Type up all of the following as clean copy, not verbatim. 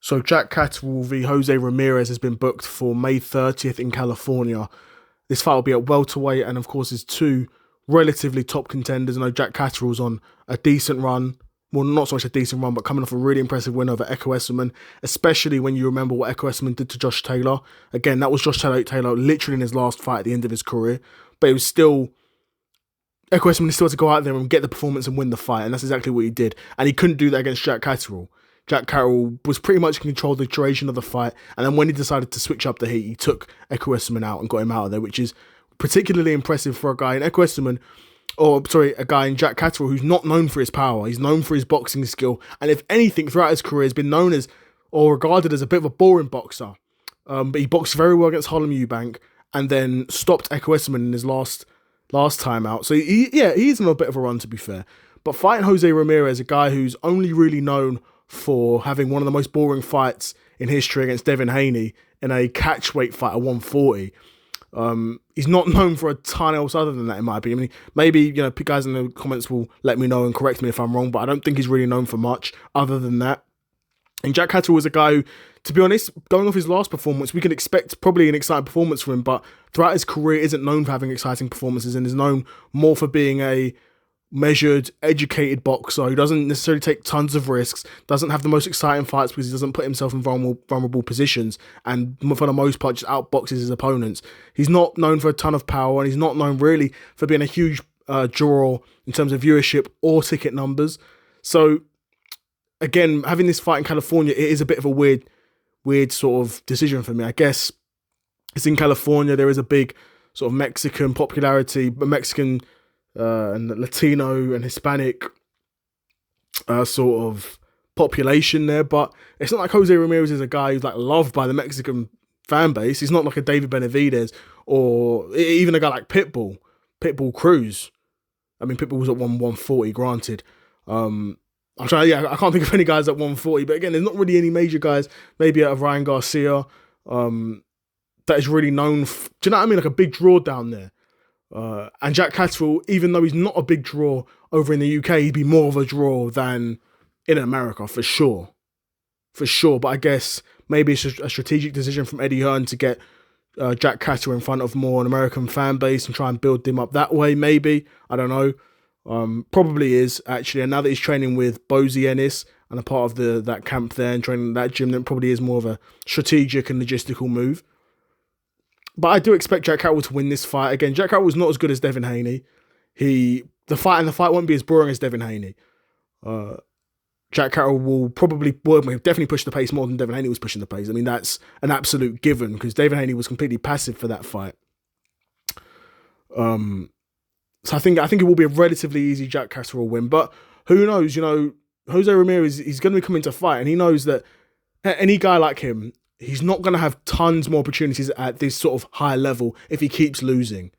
So Jack Catterall v Jose Ramirez has been booked for May 30th in California. This fight will be at welterweight, and of course, there's two relatively top contenders. I know Jack Catterall's on a decent run. Well, not so much a decent run, but coming off a really impressive win over Echo Esserman, especially when you remember what Echo Esserman did to Josh Taylor. Again, that was Josh Taylor literally in his last fight at the end of his career. But it was still, Echo Esserman still had to go out there and get the performance and win the fight, and that's exactly what he did. And he couldn't do that against Jack Catterall. Jack Catterall was pretty much in control of the duration of the fight, and then when he decided to switch up the heat, he took Echo Esserman out and got him out of there, which is particularly impressive for a guy in Echo Esserman, a guy in Jack Catterall who's not known for his power. He's known for his boxing skill, and if anything, throughout his career, has been known as or regarded as a bit of a boring boxer. But he boxed very well against Harlem Eubank, and then stopped Echo Esserman in his last time out. So he's on a bit of a run, to be fair. But fighting Jose Ramirez, a guy who's only really known for having one of the most boring fights in history against Devin Haney in a catchweight fight at 140. He's not known for a ton else other than that, in my opinion. I mean, maybe, guys in the comments will let me know and correct me if I'm wrong, but I don't think he's really known for much other than that. And Jack Catterall was a guy who, to be honest, going off his last performance, we can expect probably an exciting performance from him, but throughout his career isn't known for having exciting performances and is known more for being a measured, educated boxer who doesn't necessarily take tons of risks, doesn't have the most exciting fights because he doesn't put himself in vulnerable positions, and for the most part just outboxes his opponents. He's not known for a ton of power, and he's not known really for being a huge draw in terms of viewership or ticket numbers. So again, having this fight in California, it is a bit of a weird sort of decision for me. I guess it's in California. There is a big sort of Mexican popularity, but Mexican and Latino and Hispanic sort of population there, but it's not like Jose Ramirez is a guy who's like loved by the Mexican fan base. He's not like a David Benavidez or even a guy like Pitbull Cruz. I mean, Pitbull was at 140, granted. I can't think of any guys at 140, but again, there's not really any major guys, maybe out of Ryan Garcia, that is really known, do you know what I mean? Like a big draw down there. And Jack Catterall, even though he's not a big draw over in the UK, he'd be more of a draw than in America, for sure. But I guess maybe it's a strategic decision from Eddie Hearn to get Jack Catterall in front of more an American fan base and try and build him up that way, maybe. I don't know. Probably is, actually. And now that he's training with Bozy Ennis and a part of that camp there and training that gym, then probably is more of a strategic and logistical move. But I do expect Jack Catterall to win this fight. Again, Jack Catterall was not as good as Devin Haney. The fight won't be as boring as Devin Haney. Jack Catterall will definitely push the pace more than Devin Haney was pushing the pace. I mean, that's an absolute given because Devin Haney was completely passive for that fight. So I think it will be a relatively easy Jack Catterall win. But who knows? Jose Ramirez, he's going to be coming to fight, and he knows that any guy like him, he's not going to have tons more opportunities at this sort of high level if he keeps losing,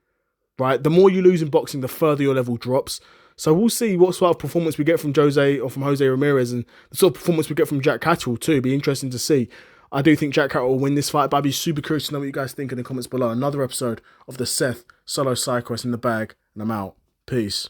right? The more you lose in boxing, the further your level drops. So we'll see what sort of performance we get from Jose Ramirez, and the sort of performance we get from Jack Catterall too. It'll be interesting to see. I do think Jack Catterall will win this fight, but I'd be super curious to know what you guys think in the comments below. Another episode of the Seth Solo Cyclist in the bag, and I'm out. Peace.